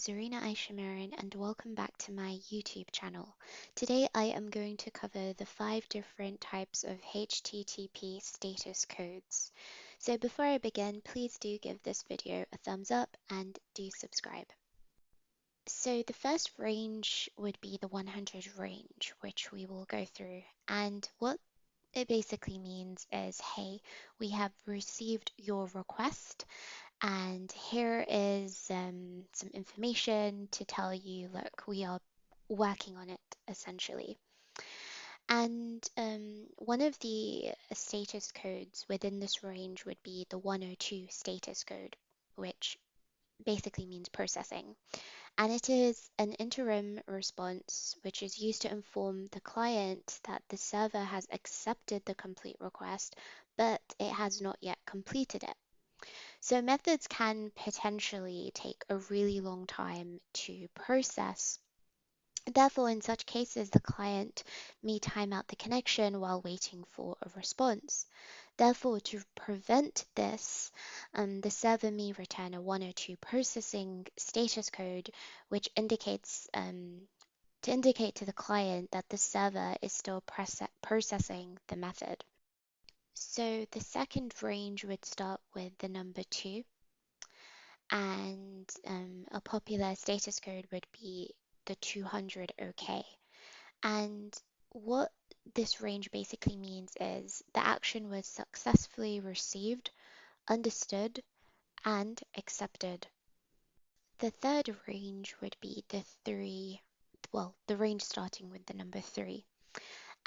Zarina Aishamiran and welcome back to my YouTube channel. Today I am going to cover the 5 different types of HTTP status codes. So before I begin, please do give this video a thumbs up and do subscribe. So the first range would be the 100 range, which we will go through. And what it basically means is, hey, we have received your request. And here is some information to tell you, look, we are working on it essentially. And one of the status codes within this range would be the 102 status code, which basically means processing. And it is an interim response which is used to inform the client that the server has accepted the complete request, but it has not yet completed it. So methods can potentially take a really long time to process. Therefore, in such cases, the client may time out the connection while waiting for a response. Therefore, to prevent this, the server may return a 102 processing status code, which indicates to indicate to the client that the server is still processing the method. So the second range would start with the number 2. And a popular status code would be the 200 OK. And what this range basically means is the action was successfully received, understood, and accepted. The third range would be the range starting with the number 3.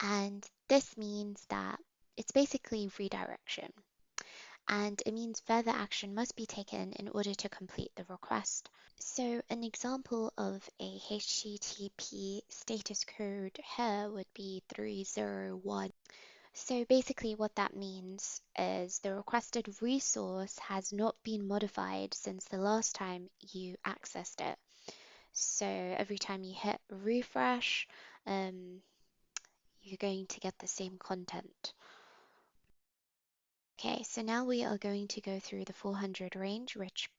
And this means that it's basically redirection. And it means further action must be taken in order to complete the request. So an example of a HTTP status code here would be 301. So basically what that means is the requested resource has not been modified since the last time you accessed it. So every time you hit refresh, you're going to get the same content. Okay, so now we are going to go through the 400 range, which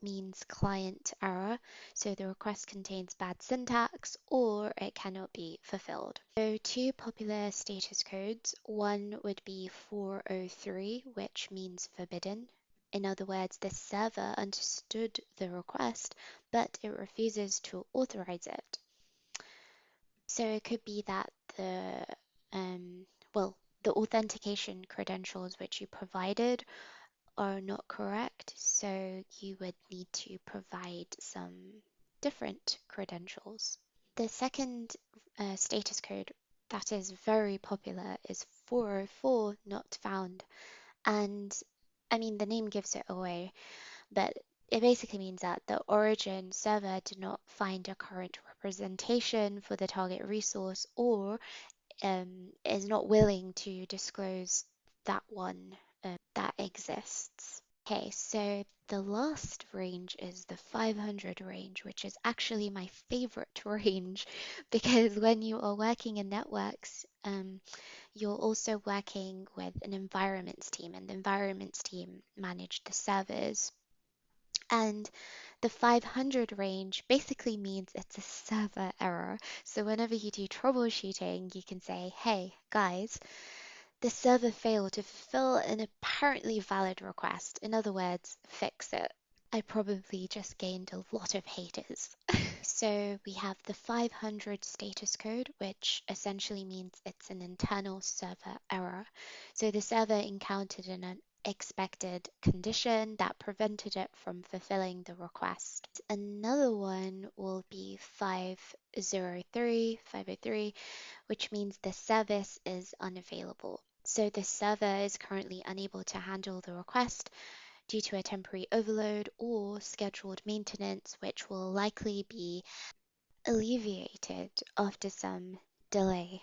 means client error, so the request contains bad syntax or it cannot be fulfilled. So 2 popular status codes. One would be 403, which means forbidden. In other words, the server understood the request, but it refuses to authorize it. So it could be that the authentication credentials which you provided are not correct, so you would need to provide some different credentials. The second status code that is very popular is 404, not found. And I mean, the name gives it away, but it basically means that the origin server did not find a current representation for the target resource or is not willing to disclose that one that exists. Okay, so the last range is the 500 range, which is actually my favorite range because when you are working in networks, you're also working with an environments team, and the environments team manage the servers. And the 500 range basically means it's a server error. So whenever you do troubleshooting, you can say, hey, guys, the server failed to fulfill an apparently valid request. In other words, fix it. I probably just gained a lot of haters. So we have the 500 status code, which essentially means it's an internal server error. So the server encountered an unexpected condition that prevented it from fulfilling the request. Another one will be 503, which means the service is unavailable. So the server is currently unable to handle the request due to a temporary overload or scheduled maintenance, which will likely be alleviated after some delay.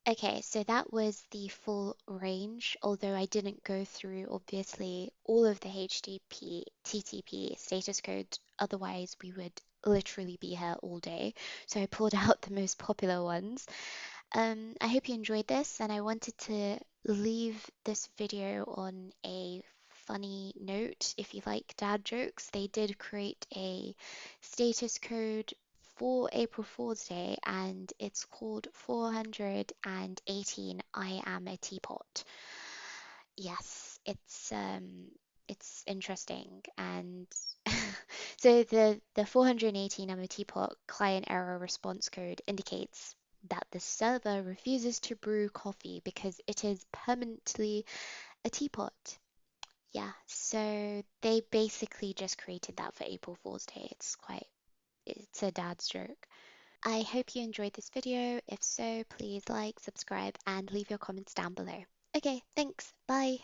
Okay, so that was the full range, although I didn't go through, obviously, all of the HTTP status codes, otherwise we would literally be here all day. So I pulled out the most popular ones. I hope you enjoyed this, and I wanted to leave this video on a funny note, if you like dad jokes, they did create a status code for April Fool's Day, and it's called 418 I am a teapot. Yes, it's interesting. And so the 418 I'm a teapot client error response code indicates that the server refuses to brew coffee because it is permanently a teapot. Yeah, so they basically just created that for April Fool's Day. It's a dad's joke. I hope you enjoyed this video. If so, please like, subscribe, and leave your comments down below. Okay, thanks. Bye.